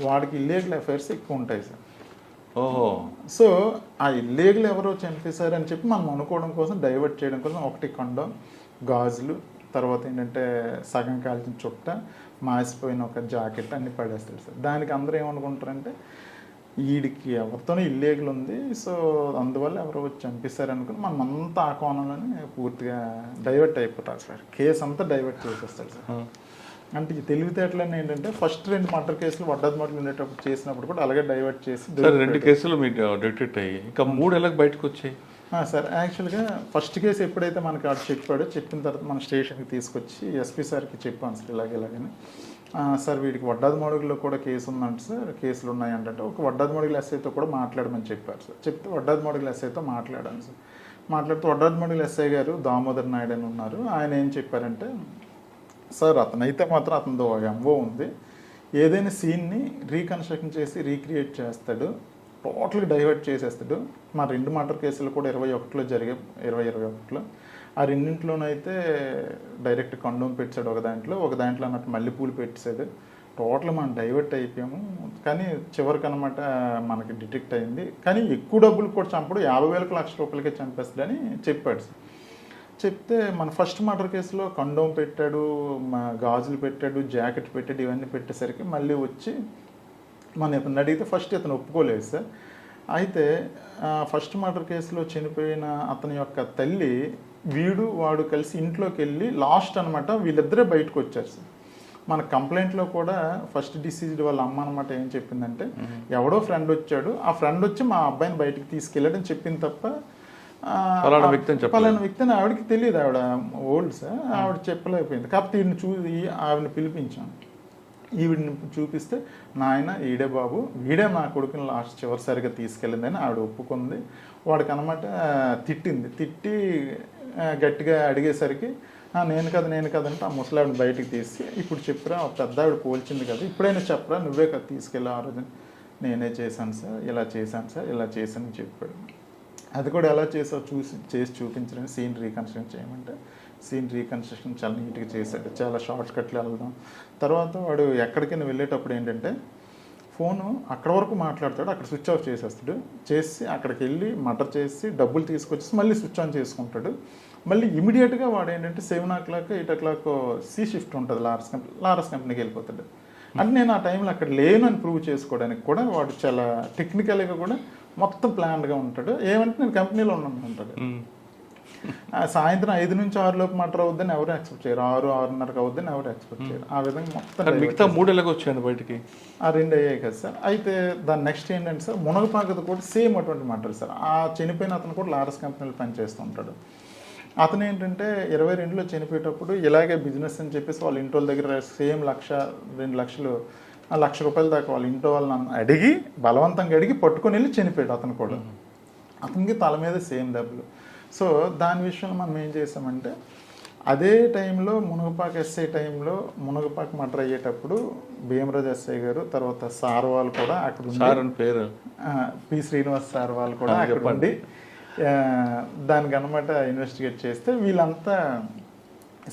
వాడికి ఇల్లీగల్ అఫైర్స్ ఎక్కువ ఉంటాయి సార్. సో ఆ ఇల్లీగల్ ఎవరో చంపేశారని చెప్పి మనం అనుకోవడం కోసం డైవర్ట్ చేయడం కోసం ఒకటి కొండం, గాజులు, తర్వాత ఏంటంటే సగం కాల్చిన చుట్ట, మాసిపోయిన ఒక జాకెట్ అన్ని పడేస్తాడు సార్. దానికి అందరూ ఏమనుకుంటారంటే వీడికి ఎవరితోనో ఇల్లీగల్ ఉంది, సో అందువల్ల ఎవరో వచ్చి చంపిస్తారు అనుకుని మనం అంతా ఆ కోణంలోనే పూర్తిగా డైవర్ట్ అయిపోతారు సార్. కేసు అంతా డైవర్ట్ చేసేస్తాడు సార్. అంటే ఈ తెలివితేటలన్నీ ఏంటంటే ఫస్ట్ 2 మర్డర్ కేసులు వడ్డాదిమాటలు ఉండేటప్పుడు చేసినప్పుడు కూడా అలాగే డైవర్ట్ చేసి 2 కేసులు మీకు డిటెక్ట్ అయ్యి ఇంకా 3 ఎలా బయటకు వచ్చాయి సార్? యాక్చువల్గా ఫస్ట్ కేసు ఎప్పుడైతే మనకి ఆడు చెప్పిన తర్వాత మన స్టేషన్కి తీసుకొచ్చి ఎస్పీ సార్కి చెప్పాను సార్ ఇలాగని. సార్ వీడికి వడ్డాదిమాడుగులో కూడా కేసు ఉందంట సార్, కేసులు ఉన్నాయంటే ఒక వడ్డాదిమాడుగుల ఎస్ఐతో కూడా మాట్లాడమని చెప్పారు సార్. చెప్తే వడ్డాదిమాడుగుల ఎస్ఐతో మాట్లాడాను సార్. మాట్లాడుతూ వడ్డాదిమాడుగుల ఎస్ఐ గారు దామోదర్ నాయుడు అని ఉన్నారు. ఆయన ఏం చెప్పారంటే, సార్ అతనైతే మాత్రం అతనితో ఎంఓ ఉంది, ఏదైనా సీన్ని రీకన్స్ట్రక్షన్ చేసి రీక్రియేట్ చేస్తాడు, టోటల్గా డైవర్ట్ చేసేస్తాడు. మా 2 మర్డర్ కేసులు కూడా 21లో జరిగాయి, 2021లో. ఆ రెండింటిలోనైతే డైరెక్ట్ కండోమ్ పెట్టాడు ఒక దాంట్లో అన్నట్టు మల్లెపూలు పెట్టాడు. టోటల్ మనం డైవర్ట్ అయిపోయాము. కానీ చివరికి అనమాట మనకి డిటెక్ట్ అయింది. కానీ ఎక్కువ డబ్బులు కూడా చంపడు, 50,000 1,00,000 రూపాయలకే చంపేస్తాడని చెప్పాడు సార్. చెప్తే మన ఫస్ట్ మర్డర్ కేసులో కండోమ్ పెట్టాడు, గాజులు పెట్టాడు, జాకెట్ పెట్టాడు, ఇవన్నీ పెట్టేసరికి మళ్ళీ వచ్చి మన ఇతను అడిగితే ఫస్ట్ ఇతను ఒప్పుకోలేదు సార్. అయితే ఫస్ట్ మర్డర్ కేసులో చనిపోయిన అతని యొక్క తల్లి వాడు కలిసి ఇంట్లోకి వెళ్ళి లాస్ట్ అనమాట వీళ్ళిద్దరే బయటకు వచ్చారు సార్. మన కంప్లైంట్లో కూడా ఫస్ట్ డిసీజ్డ్ వాళ్ళ అమ్మ అనమాట ఏం చెప్పిందంటే, ఎవడో ఫ్రెండ్ వచ్చాడు, ఆ ఫ్రెండ్ వచ్చి మా అబ్బాయిని బయటకు తీసుకెళ్ళాడని చెప్పింది తప్ప ఫలానా వ్యక్తి అని చెప్పలేదు. పలానా వ్యక్తి అని ఆవిడకి తెలియదు, ఆవిడ ఓల్డ్ సార్, ఆవిడ చెప్పలేకపోయింది. కాకపోతే ఈయన చూసి ఆవిడని పిలిపించాను. ఈవిడిని చూపిస్తే నాయన ఈడే బాబు, వీడే మా కొడుకుని లాస్ట్ చివరిసరిగా తీసుకెళ్ళిందని ఆవిడ ఒప్పుకుంది. వాడికి అనమాట తిట్టింది, తిట్టి గట్టిగా అడిగేసరికి నేను కదా అంటే ఆ ముసలావిడ బయటికి తీసి ఇప్పుడు చెప్పురా, పెద్ద ఆవిడ పోల్చింది కదా, ఇప్పుడైనా చెప్పరా, నువ్వే కదా తీసుకెళ్ళి ఆ రోజు. నేనే చేశాను సార్, ఇలా చేశాను సార్, ఇలా చేశాను చెప్పాడు. అది కూడా ఎలా చేసావు చేసి చూపించడానికి సీన్ రీకన్స్ట్రక్షన్ చేయమంటే సీన్ రీకన్స్ట్రక్షన్ చాలా నీట్గా చేశాడు, చాలా షార్ట్ కట్లు వెళ్దాం. తర్వాత వాడు ఎక్కడికైనా వెళ్ళేటప్పుడు ఏంటంటే ఫోను అక్కడ వరకు మాట్లాడతాడు, అక్కడ స్విచ్ ఆఫ్ చేసేస్తాడు, చేసి అక్కడికి వెళ్ళి మటర్ చేసి డబ్బులు తీసుకొచ్చేసి మళ్ళీ స్విచ్ ఆన్ చేసుకుంటాడు. మళ్ళీ ఇమీడియట్గా వాడు ఏంటంటే 7 o'clock 8 o'clock సి షిఫ్ట్ ఉంటుంది లారస్ కంపెనీకి వెళ్ళిపోతాడు. అంటే నేను ఆ టైంలో అక్కడ లేను అని ప్రూవ్ చేసుకోవడానికి కూడా వాడు చాలా టెక్నికల్గా కూడా మొత్తం ప్లాన్డ్గా ఉంటాడు. ఏమంటే నేను కంపెనీలో ఉన్నాను అంటాడు. సాయంత్రం 5 నుంచి 6 లోపు మటర్ అవుద్దని ఎవరు ఎక్స్పెక్ట్ చేయరు, 6, 6:30 అవుద్దని ఎవరు ఎక్స్పెక్ట్ చేయరు. ఆ విధంగా మొత్తం మిగతా 3 ఎలాగ వచ్చాయండి బయటికి? ఆ 2 అయ్యాయి కదా సార్. అయితే దాని నెక్స్ట్ ఏంటంటే సార్ మునగపాకది కూడా సేమ్ అటువంటి మటర్ సార్. ఆ చనిపోయిన అతను కూడా లారస్ కంపెనీలో పనిచేస్తూ ఉంటాడు. అతను ఏంటంటే 22లో చనిపోయేటప్పుడు ఇలాగే బిజినెస్ అని చెప్పేసి వాళ్ళ ఇంటి వాళ్ళ దగ్గర సేమ్ 1-2 లక్షలు ₹1,00,000 దాకా వాళ్ళ ఇంట్లో వాళ్ళని అడిగి బలవంతంగా అడిగి పట్టుకొని వెళ్ళి చనిపోయాడు అతను కూడా. అతనికి తల మీద సేమ్ దెబ్బలు. సో దాని విషయంలో మనం ఏం చేసామంటే అదే టైంలో మునగపాక ఎస్ఐ టైంలో మునగపాక మటర్ అయ్యేటప్పుడు భీమరాజు ఎస్ఐ గారు, తర్వాత సార్ వాళ్ళు కూడా అక్కడ ఉండి, పేరు పి శ్రీనివాస్ సార్ వాళ్ళు కూడా అక్కడ ఉండి దానికి అనమాట ఇన్వెస్టిగేట్ చేస్తే వీళ్ళంతా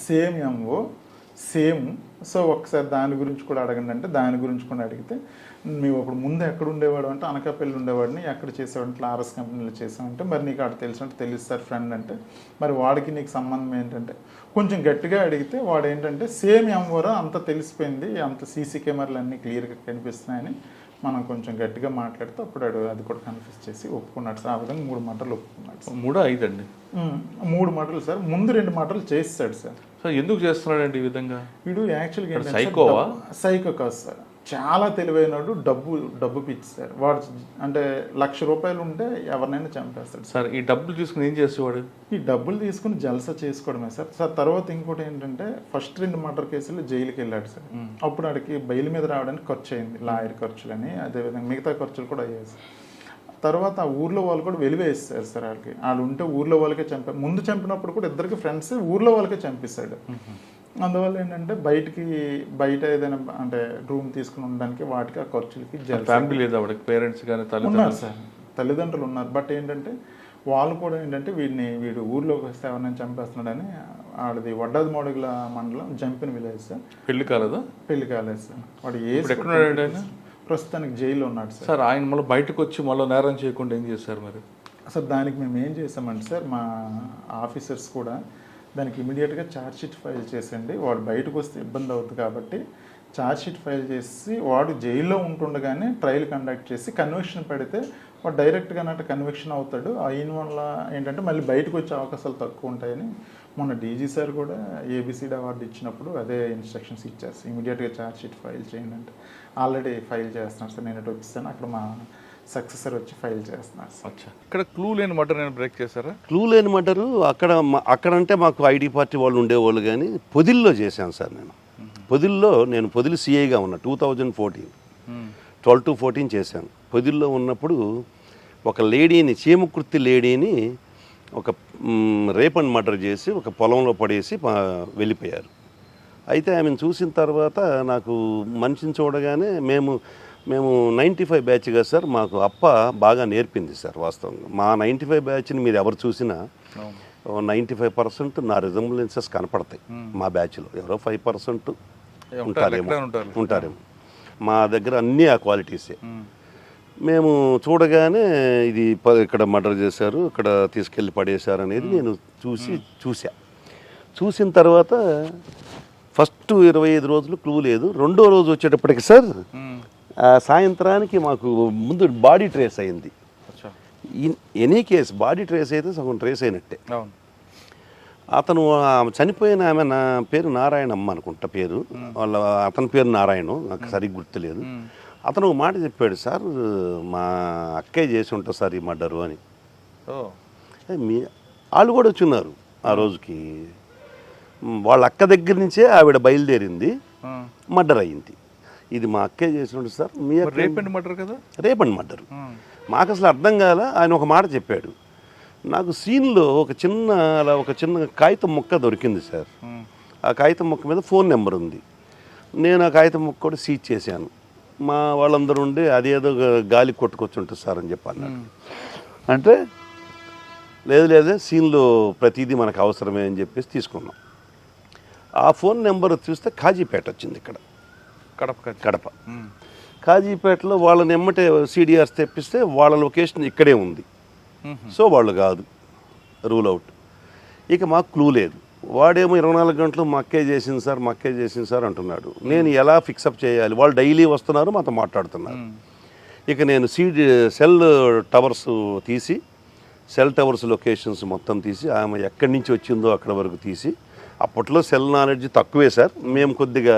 సేమ్ ఎంఓ సేమ్. సో ఒకసారి దాని గురించి కూడా అడగండి అంటే దాని గురించి కూడా అడిగితే మేము అప్పుడు ముందు ఎక్కడ ఉండేవాడు అంటే అనకాపల్లి ఉండేవాడిని, ఎక్కడ చేసేవాడంటే లారస్ కంపెనీలో చేసామంటే మరి నీకు అక్కడ తెలిసినట్టు తెలుసు సార్ ఫ్రెండ్ అంటే మరి వాడికి నీకు సంబంధం ఏంటంటే కొంచెం గట్టిగా అడిగితే వాడు ఏంటంటే సేమ్ ఎంఓరా అంత తెలిసిపోయింది, అంత సీసీ కెమెరాలు అన్నీ క్లియర్గా కనిపిస్తున్నాయని మనం కొంచెం గట్టిగా మాట్లాడితే అప్పుడు అది కూడా కన్ఫ్యూజ్ చేసి ఒప్పుకున్నాడు సార్. ఆ విధంగా 3 మటర్లు ఒప్పుకున్నాడు సార్. 3-5 అండి? 3 మటర్లు సార్. ముందు 2 మటర్లు చేస్తాడు సార్. సో ఎందుకు చేస్తున్నాడండి ఈ విధంగా? వీడు యాక్చువల్గా సైకోవా? సైకో కాదు సార్, చాలా తెలివైనడు, డబ్బు పిచ్చి సార్. వాడు అంటే ₹1,00,000 ఉంటే ఎవరినైనా చంపేస్తాడు సార్. ఈ డబ్బులు తీసుకుని ఏం చేసేవాడు? ఈ డబ్బులు తీసుకుని జల్సా చేసుకోవడమే సార్. సార్ తర్వాత ఇంకోటి ఏంటంటే ఫస్ట్ 2 మర్డర్ కేసులు జైలుకి వెళ్ళాడు సార్. అప్పుడు ఆడికి బెయిల్ మీద రావడానికి ఖర్చు అయింది, లాయర్ ఖర్చులని, అదేవిధంగా మిగతా ఖర్చులు కూడా అయ్యాయి సార్. తర్వాత ఆ ఊర్లో వాళ్ళు కూడా వెలివేస్తారు సార్. వాళ్ళు ఉంటే ఊర్లో వాళ్ళకే ముందు చంపినప్పుడు కూడా ఇద్దరికి ఫ్రెండ్స్ ఊర్లో వాళ్ళకే చంపిస్తాడు. అందువల్ల ఏంటంటే బయట ఏదైనా అంటే రూమ్ తీసుకుని ఉండడానికి వాటికి ఆ ఖర్చులకి ఫ్యామిలీ లేదు ఆవిడకి, పేరెంట్స్ కానీ ఉన్నారు సార్, తల్లిదండ్రులు ఉన్నారు. బట్ ఏంటంటే వాళ్ళు కూడా ఏంటంటే వీడు ఊర్లోకి వస్తే ఎవరైనా చంపేస్తున్నాడని ఆడది వడ్డాది మోడగుల మండలం జంపిన విలేజ్ సార్. పెళ్లి కాలేదు సార్. వాడు ఎక్కడున్నాడు? ప్రస్తుతానికి జైల్లో ఉన్నాడు సార్. సార్ ఆయన మళ్ళీ బయటకు వచ్చి మళ్ళీ నేరం చేయకుండా ఏం చేశారు మరి? సార్ దానికి మేము ఏం చేసామంటే సార్ మా ఆఫీసర్స్ కూడా దానికి ఇమీడియట్గా ఛార్జ్షీట్ ఫైల్ చేసండి, వాడు బయటకు వస్తే ఇబ్బంది అవుతుంది కాబట్టి ఛార్జ్షీట్ ఫైల్ చేసి వాడు జైల్లో ఉంటుండగానే ట్రయల్ కండక్ట్ చేసి కన్విక్షన్ పెడితే వాడు డైరెక్ట్గా కన్విక్షన్ అవుతాడు. అయిన వల్ల ఏంటంటే మళ్ళీ బయటకు వచ్చే అవకాశాలు తక్కువ ఉంటాయని మొన్న డీజీ సార్ కూడా ఏబిసిడి అవార్డు ఇచ్చినప్పుడు అదే ఇన్స్ట్రక్షన్స్ ఇచ్చారు, ఇమీడియట్గా ఛార్జ్షీట్ ఫైల్ చేయండి అంటే. ఆల్రెడీ ఫైల్ చేస్తున్నారు సార్, నేను వచ్చేసాను, అక్కడ మా సక్సెసర్ వచ్చి ఫైల్ చేస్తున్నారు సార్. ఇక్కడ క్లూ లేని మర్డర్ నేను బ్రేక్ చేశారా? క్లూ లేని మర్డరు అక్కడంటే మాకు ఐడి పార్టీ వాళ్ళు ఉండేవాళ్ళు, కానీ పొదిల్లో చేశాను సార్. నేను పొదిలి సిఐగా ఉన్నా 2014 12 to 14 చేశాను. పొదిల్లో ఉన్నప్పుడు ఒక లేడీని, చీమకుర్తి లేడీని ఒక రేప్ అండ్ మర్డర్ చేసి ఒక పొలంలో పడేసి వెళ్ళిపోయారు. అయితే ఆమెను చూసిన తర్వాత నాకు మనిషిని చూడగానే మేము 95 బ్యాచ్ కదా సార్, మాకు అప్ప బాగా నేర్పింది సార్. వాస్తవంగా మా 95 బ్యాచ్ని మీరు ఎవరు చూసినా 95% నా రిజంబ్లెన్సెస్ కనపడతాయి. మా బ్యాచ్లో ఎవరో 5% ఉంటారేమో. మా దగ్గర అన్నీ ఆ క్వాలిటీసే. మేము చూడగానే ఇది ఇక్కడ మర్డర్ చేశారు, ఇక్కడ తీసుకెళ్ళి పడేశారు అనేది నేను చూసిన తర్వాత ఫస్ట్ 25 రోజులు క్లూ లేదు. రెండో రోజు వచ్చేటప్పటికి సార్ సాయంత్రానికి మాకు ముందు బాడీ ట్రేస్ అయింది. ఎనీ కేసు బాడీ ట్రేస్ అయితే సగం ట్రేస్ అయినట్టే. అతను చనిపోయిన ఆమె నా పేరు నారాయణమ్మ అనుకుంటా పేరు, అతని పేరు నారాయణ, నాకు సరిగ్గా గుర్తులేదు. అతను ఒక మాట చెప్పాడు, సార్ మా అక్కయ్య చేసి ఉంటుంది సార్ ఈ మర్డరు అని. వాళ్ళు కూడా వచ్చున్నారు ఆ రోజుకి. వాళ్ళ అక్క దగ్గర నుంచే ఆవిడ బయలుదేరింది, మర్డర్ అయింది. ఇది మా అక్కే చేసినట్టు సార్. మీ రేప్ అండ్ మర్డర్ కదా? Rape and murder. మాకు అసలు అర్థం కాల. ఆయన ఒక మాట చెప్పాడు నాకు. సీన్లో ఒక చిన్న కాగితం ముక్క దొరికింది సార్. ఆ కాగితం ముక్క మీద ఫోన్ నెంబర్ ఉంది. నేను ఆ కాగితం ముక్క కూడా సీజ్ చేశాను. మా వాళ్ళందరూ ఉండి అదేదో గాలి కొట్టుకొచ్చి ఉంటుంది సార్ అని చెప్పాను. అంటే లేదు సీన్లో ప్రతిదీ మనకు అవసరమే అని చెప్పేసి తీసుకున్నాం. ఆ ఫోన్ నెంబర్ చూస్తే కాజీపేట వచ్చింది. ఇక్కడ కడప కాజీపేటలో వాళ్ళని ఎమ్మటే సిడిఆర్స్ తెప్పిస్తే వాళ్ళ లొకేషన్ ఇక్కడే ఉంది. సో వాళ్ళు కాదు, రూల్ అవుట్. ఇక మాకు క్లూ లేదు. వాడేమో 24 గంటలు మక్కే చేసింది సార్ అంటున్నాడు. నేను ఎలా ఫిక్సప్ చేయాలి? వాళ్ళు డైలీ వస్తున్నారు, మాతో మాట్లాడుతున్నారు. ఇక నేను సెల్ టవర్స్ తీసి, సెల్ టవర్స్ లొకేషన్స్ మొత్తం తీసి, ఆమె ఎక్కడి నుంచి వచ్చిందో అక్కడ వరకు తీసి, అప్పట్లో సెల్ నాలెడ్జ్ తక్కువే సార్. మేము కొద్దిగా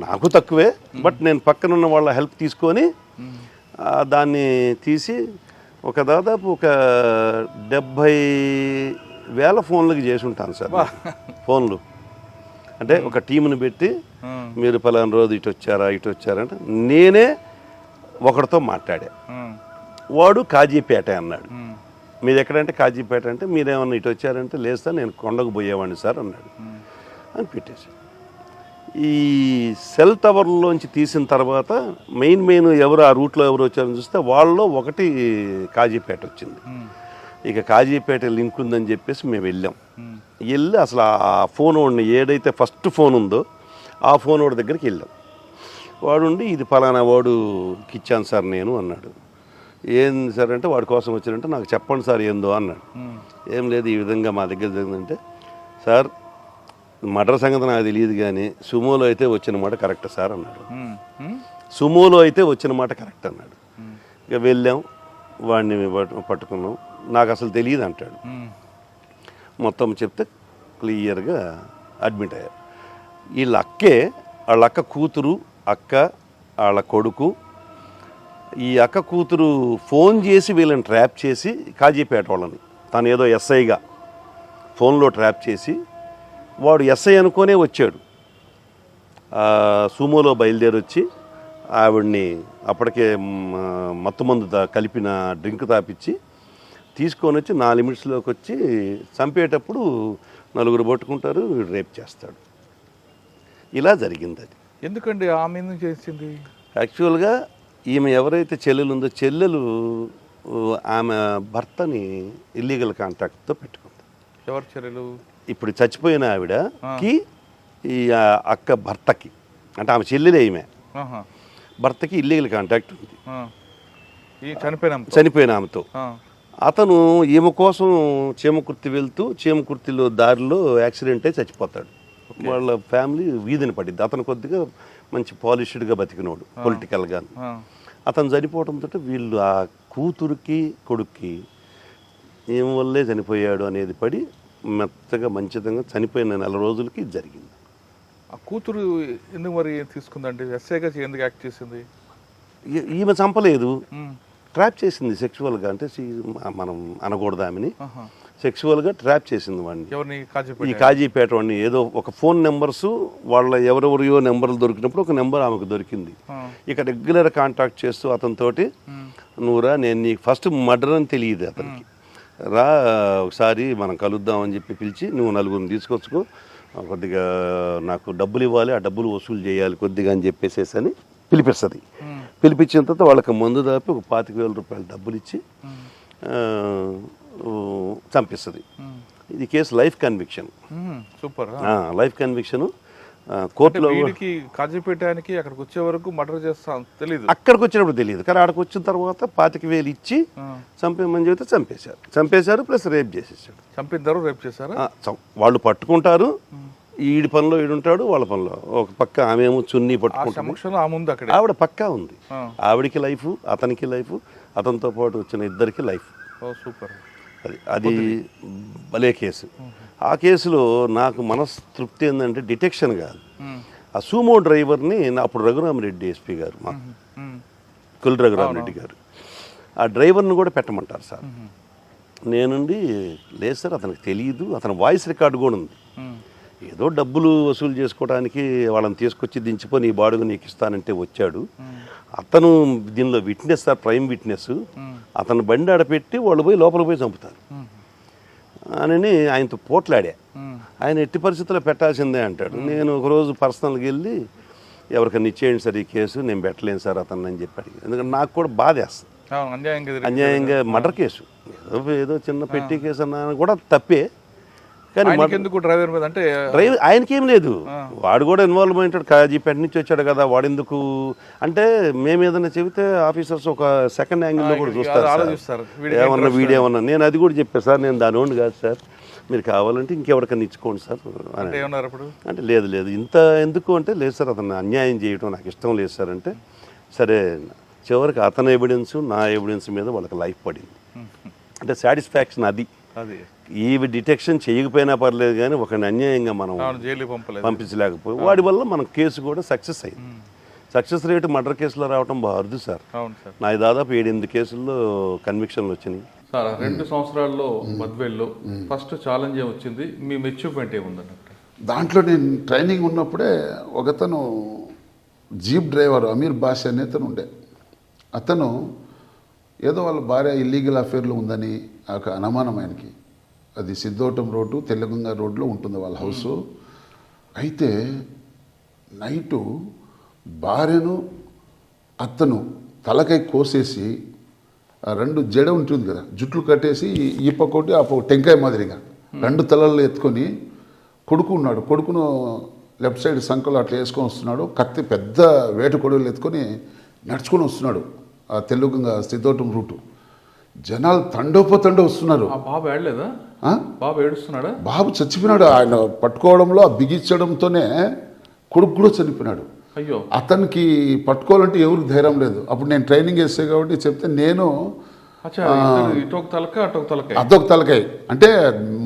నాకు తక్కువే, బట్ నేను పక్కనున్న వాళ్ళ హెల్ప్ తీసుకొని దాన్ని తీసి దాదాపు 70,000 ఫోన్లకి చేసి ఉంటాను సార్. ఫోన్లు అంటే ఒక టీంని పెట్టి మీరు పలానా రోజు ఇటు వచ్చారంటే నేనే ఒకరితో మాట్లాడా. వాడు కాజీపేట అన్నాడు. మీది ఎక్కడంటే కాజీపేట అంటే మీరేమన్నా ఇటు వచ్చారంటే లేదు సార్, నేను కొండకు పోయేవాడిని సార్ అన్నాడు. అని పెట్టేసి ఈ సెల్ టవర్లోంచి తీసిన తర్వాత మెయిన్ ఎవరు ఆ రూట్లో ఎవరు వచ్చారని చూస్తే వాళ్ళలో ఒకటి కాజీపేట వచ్చింది. ఇక కాజీపేట లింక్ ఉందని చెప్పేసి మేము వెళ్ళాం. వెళ్ళి అసలు ఆ ఫోన్ వాడిని ఏదైతే ఫస్ట్ ఫోన్ ఉందో ఆ ఫోన్ వాడి దగ్గరికి వెళ్ళాం. వాడుండి ఇది పలానా వాడుకి ఇచ్చాను సార్ నేను అన్నాడు. ఏంది సార్ అంటే వాడి కోసం వచ్చారంటే నాకు చెప్పండి సార్ ఏందో అన్నాడు. ఏం లేదు ఈ విధంగా మా దగ్గర జరిగిందంటే, సార్ మర్డర్ సంగతి నాకు తెలియదు కానీ సుమోలో అయితే వచ్చిన మాట కరెక్ట్ సార్ అన్నాడు. సుమోలో అయితే వచ్చిన మాట కరెక్ట్ అన్నాడు. ఇక వెళ్ళాం, వాడిని పట్టుకున్నాం. నాకు అసలు తెలియదు అంటాడు. మొత్తం చెప్తే క్లియర్గా అడ్మిట్ అయ్యారు. వాళ్ళ అక్క కూతురు, వాళ్ళ కొడుకు. ఈ అక్క కూతురు ఫోన్ చేసి వీళ్ళని ట్రాప్ చేసి కాజీపేట వాళ్ళని, తను ఏదో ఎస్ఐగా ఫోన్లో ట్రాప్ చేసి, వాడు ఎస్ఐ అనుకోనే వచ్చాడు. సుమోలో బయలుదేరి వచ్చి ఆవిడ్ని అప్పటికే మత్తుమందు కలిపిన డ్రింక్ తాపిచ్చి తీసుకొని వచ్చి 4 లిమిట్స్లోకి వచ్చి చంపేటప్పుడు 4 పట్టుకుంటారు, వీడు రేప్ చేస్తాడు. ఇలా జరిగింది. అది ఎందుకండి ఆమె ఎందుకు చేసింది? యాక్చువల్గా ఈమె ఎవరైతే చెల్లెలు ఉందో చెల్లెలు ఆమె భర్తని ఇల్లీగల్ కాంట్రాక్ట్తో పెట్టుకుంది. ఎవరు చెల్లెలు? ఇప్పుడు చచ్చిపోయిన ఆవిడకి ఈ అక్క భర్తకి, అంటే ఆమె చెల్లెలే ఈమె భర్తకి ఇల్లీగల్ కాంట్రాక్ట్ ఉంది చనిపోయిన ఆమెతో. అతను ఈమె కోసం చీమకుర్తి వెళ్తూ చీమకుర్తిలో దారిలో యాక్సిడెంట్ అయి చచ్చిపోతాడు. వాళ్ళ ఫ్యామిలీ వీధిని పడింది. అతను కొద్దిగా మంచి పాలిష్డ్గా బతికినోడు పొలిటికల్గా. అతను చనిపోవడంతో వీళ్ళు ఆ కూతురికి కొడుక్కి ఏం వల్లే చనిపోయాడు అనేది పడి మెత్తగా మంచితంగా చనిపోయిన 4 రోజులకి జరిగింది. ఆ కూతురు ఎందుకు మరి తీసుకుందంటే ఎస్ఐగా ఎందుకు యాక్ట్ చేసింది? ఈమె చంపలేదు, ట్రాప్ చేసింది సెక్చువల్గా. అంటే మనం అనకూడదు ఆమెని, సెక్చువల్గా ట్రాప్ చేసింది వాడిని. ఈ కాజీపేట వాడిని. ఏదో ఒక ఫోన్ నెంబర్స్ వాళ్ళ ఎవరెవరియో నెంబర్లు దొరికినప్పుడు ఒక నెంబర్ ఆమెకు దొరికింది. ఇక రెగ్యులర్ కాంటాక్ట్ చేస్తూ అతనితోటి, నువ్వురా నేను నీకు ఫస్ట్ మర్డర్ అని తెలియదు అతనికి, రా ఒకసారి మనం కలుద్దామని చెప్పి పిలిచి, నువ్వు 4 తీసుకొచ్చుకో, కొద్దిగా నాకు డబ్బులు ఇవ్వాలి, ఆ డబ్బులు వసూలు చేయాలి కొద్దిగా అని చెప్పేసేసి అని పిలిపిస్తుంది. పిలిపించిన తర్వాత వాళ్ళకి మందు దాపి ఒక 25,000 రూపాయలు డబ్బులు ఇచ్చి చంపిస్తుంది. ఇది case life conviction. Super. Life conviction కోర్టులో. కాజీపేటానికి అక్కడికి వచ్చే వరకు మర్డర్ చేస్తాం తెలియదు, అక్కడికి వచ్చినప్పుడు తెలియదు. కానీ అక్కడికి వచ్చిన తర్వాత 25,000 ఇచ్చి చంపేమని చెబితే చంపేశారు ప్లస్ రేప్ చేసేసాడు. చంపిద్దరు రేప్ చేశారు. వాళ్ళు పట్టుకుంటారు, ఈడి పనిలో ఈడుంటాడు, వాళ్ళ పనిలో ఒక పక్క ఆమెమో చున్నీ పట్టుకుంటాడు. ఆవిడ పక్కా ఉంది. ఆవిడికి లైఫ్, అతనికి లైఫ్, అతనితో పాటు వచ్చిన ఇద్దరికి లైఫ్. సూపర్. అది భలే కేసు. ఆ కేసులో నాకు మనస్తృప్తి ఏంటంటే డిటెక్షన్ కాదు, ఆ సూమో డ్రైవర్ని అప్పుడు రఘురామరెడ్డి ఎస్పీ గారు, మా కొల్లి రఘురామరెడ్డి గారు, ఆ డ్రైవర్ని కూడా పెట్టమంటారు సార్. నేనుండి లేదు సార్ అతనికి తెలియదు, అతని వాయిస్ రికార్డు కూడా ఉంది. ఏదో డబ్బులు వసూలు చేసుకోవడానికి వాళ్ళని తీసుకొచ్చి దించిపోయి నీ బాడుగు నీకు ఇస్తానంటే వచ్చాడు. అతను దీనిలో విట్నెస్ సార్, ప్రైమ్ విట్నెస్. అతను బండి ఆడపెట్టి వాళ్ళు పోయి లోపల పోయి చంపుతారు అని ఆయనతో పోట్లాడా. ఆయన ఎట్టి పరిస్థితుల్లో పెట్టాల్సిందే అంటాడు. నేను ఒకరోజు పర్సనల్గా వెళ్ళి ఎవరికైనా ఇచ్చేయండి సార్ ఈ కేసు, నేను పెట్టలేను సార్ అతను అని చెప్పి అడిగాను. ఎందుకంటే నాకు కూడా బాధేస్తుంది, అన్యాయంగా మర్డర్ కేసు, ఏదో చిన్న పెట్టి కేసు అన్నా కూడా తప్పే. కానీ ఎందుకు డ్రైవర్ మీద అంటే డ్రైవర్ ఆయనకేం లేదు, వాడు కూడా ఇన్వాల్వ్ అయ్యాడు. కాజీపేట నుంచి వచ్చాడు కదా, వాడు ఎందుకు అంటే మేము ఏదైనా చెబితే ఆఫీసర్స్ ఒక సెకండ్ యాంగిల్లో కూడా చూస్తారు. ఏమన్నా వీడేమన్నా, నేను అది కూడా చెప్పాను సార్, నేను దాని ఓన్లు కాదు సార్, మీరు కావాలంటే ఇంకెవరికన్నా ఇచ్చుకోండి సార్ అంటే లేదు లేదు ఇంత ఎందుకు అంటే లేదు సార్ అతను అన్యాయం చేయడం నాకు ఇష్టం లేదు సార్ అంటే సరే. చివరికి అతని ఎవిడెన్స్ నా ఎవిడెన్స్ మీద వాళ్ళకి లైఫ్ పడింది. అంటే సాటిస్ఫాక్షన్ అది. ఈ డిటెక్షన్ చేయకపోయినా పర్లేదు కానీ ఒకరిని అన్యాయంగా మనం పంపించలేకపోయి వాడి వల్ల మనం కేసు కూడా సక్సెస్ అయింది. సక్సెస్ రేటు మర్డర్ కేసులో రావడం బాగా అరుదు సార్. నాకు దాదాపు 7-8 కేసుల్లో కన్విక్షన్లు వచ్చినాయి సార్. 2 సంవత్సరాల్లో బద్వేల్లో ఫస్ట్ ఛాలెంజ్ వచ్చింది, మీ మెచ్యూర్మెంట్ ఏముందండి? దాంట్లో నేను ట్రైనింగ్ ఉన్నప్పుడే ఒకతను జీప్ డ్రైవర్ అమీర్ బాషా అనే అతను ఉండే. అతను ఏదో వాళ్ళ భార్య ఇల్లీగల్ అఫేర్లో ఉందని ఒక అనుమానం ఆయనకి. అది సిద్ధోటం రోడ్డు తెల్లగంగ రోడ్లో ఉంటుంది వాళ్ళ హౌసు. అయితే నైటు భార్యను అతను తలకై కోసేసి 2 జడ ఉంటుంది కదా, జుట్లు కట్టేసి ఈ పక్కోటి ఆ పక్క టెంకాయ మాదిరిగా 2 తలల్లో ఎత్తుకొని కొడుకు ఉన్నాడు, కొడుకును లెఫ్ట్ సైడ్ సంకలో అట్లా వేసుకొని వస్తున్నాడు. కత్తి పెద్ద వేట కొడుకులు ఎత్తుకొని నడుచుకొని వస్తున్నాడు ఆ తెల్లగంగ సిద్ధోటం రూటు. జనాలు తండోపతండో వస్తున్నారు. బాబు ఏడలేదా? బాబు ఏడుస్తున్నాడా? బాబు చచ్చిపోయినాడు. ఆయన పట్టుకోవడంలో బిగించడంతోనే కొడుకు కూడా చనిపోయినాడు. అయ్యో, అతనికి పట్టుకోవాలంటే ఎవరికి ధైర్యం లేదు. అప్పుడు నేను ట్రైనింగ్ చేస్తే కాబట్టి చెప్తే నేను అదొక తలకాయ అంటే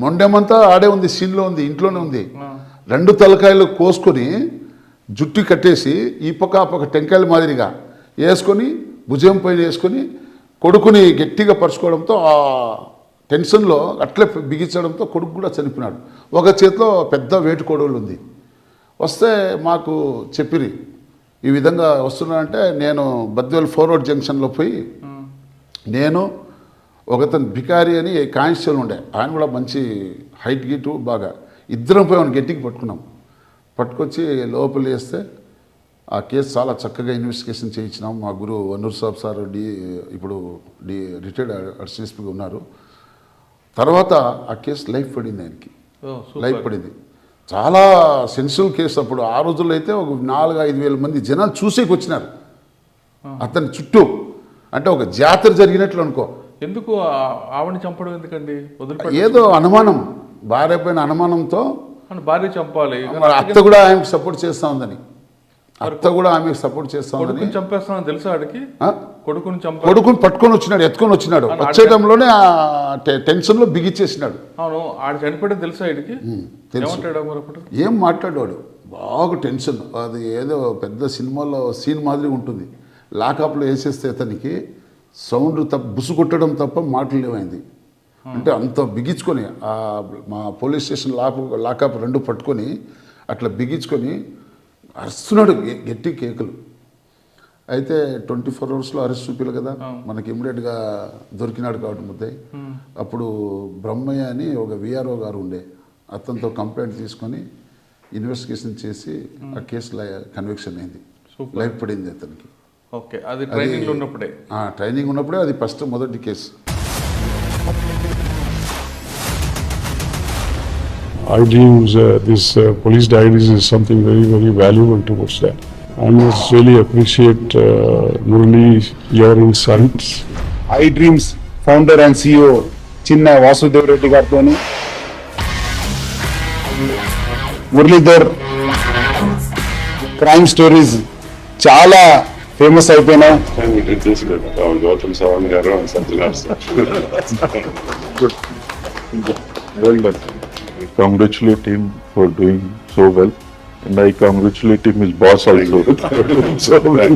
మొండెమంతా ఆడే ఉంది, సీన్లో ఉంది, ఇంట్లోనే ఉంది. 2 తలకాయలు కోసుకొని జుట్టు కట్టేసి ఈ పక్క ఆ పక్క టెంకాయల మాదిరిగా వేసుకొని భుజం పైన వేసుకొని కొడుకుని గట్టిగా పరుచుకోవడంతో ఆ టెన్షన్లో అట్లే బిగించడంతో కొడుకు కూడా చనిపోయినాడు. ఒక చేతిలో పెద్ద వేటు కొడవలు ఉంది. వస్తే మాకు చెప్పిరి ఈ విధంగా వస్తున్నానంటే నేను బద్వేల్ ఫార్వర్డ్ జంక్షన్లో పోయి నేను ఒకతను బికారి అని కానిస్టేబుల్ ఉండే, ఆయన కూడా మంచి హైట్ గీటు బాగా, ఇద్దరం పోయి గట్టికి పట్టుకున్నాం. పట్టుకొచ్చి లోపల వేస్తే ఆ కేసు చాలా చక్కగా ఇన్వెస్టిగేషన్ చేయించినాం. మా గురువు వనూర్ సాబ్ సార్ ఇప్పుడు రిటైర్డ్ అడిషనల్ ఎస్పీగా ఉన్నారు. తర్వాత ఆ కేసు లైఫ్ పడింది, ఆయనకి లైఫ్ పడింది. చాలా సెన్సిటివ్ కేసు. అప్పుడు ఆ రోజుల్లో అయితే ఒక 4-5 వేల మంది జనాలు చూసేకి వచ్చినారు అతని చుట్టూ. అంటే ఒక జాతర జరిగినట్లు అనుకో. ఎందుకు ఆవిడని చంపడం ఎందుకండి? ఏదో అనుమానం, భార్య పైన అనుమానంతో భార్య చంపాలి. అత్త కూడా ఆమెకు సపోర్ట్ చేస్తా ఉందని, అత్త కూడా ఆమెకు సపోర్ట్ చేస్తా ఉందని. చంపేస్తానని తెలుసా ఆడికి? కొడుకుని పట్టుకొని వచ్చినాడు, ఎత్తుకొని వచ్చినాడు. వచ్చేయడంలోనే ఆ టెన్షన్లో బిగిచ్చేసినాడు. అవును, ఆడ చనిపోయడం తెలుసా ఆడికి? ఏం మాట్లాడాడు, బాగా టెన్షన్. అది ఏదో పెద్ద సినిమాలో సీన్ మాదిరి ఉంటుంది. లాకప్లో వేసేస్తే అతనికి సౌండ్ బుసు కొట్టడం తప్ప మాటలు లేవైంది. అంటే అంత బిగించుకొని మా పోలీస్ స్టేషన్ లాకప్ 2 పట్టుకొని అట్లా బిగించుకొని అరుస్తున్నాడు గట్టి కేకలు. అయితే 24 అవర్స్లో అరెస్ట్ చూపిలు కదా మనకి, ఇమ్మీడియట్గా దొరికినాడు కాబట్టి ముద్దాయి. అప్పుడు బ్రహ్మయ్య అని ఒక విఆర్ఓ గారు ఉండే, అతనితో కంప్లైంట్ తీసుకొని ఇన్వెస్టిగేషన్ చేసి ఆ కేసు కన్విక్షన్ అయింది, లైఫ్ పడింది అతనికి. ఓకే, అది ట్రైనింగ్ ఉన్నప్పుడే? ట్రైనింగ్ ఉన్నప్పుడే, అది ఫస్ట్ మొదటి case. I dreams this police diaries is something very, very valuable towards that. I must really appreciate Murali, your insights. I dreams founder and CEO Chinna Vasudev Reddy Gartoni, Muralidhar crime stories చాలా famous అయిపోయినా. Gautam Sawan garu and Sanjay Good. Well done. I congratulate him for doing so well, and I congratulate him his boss also. So well.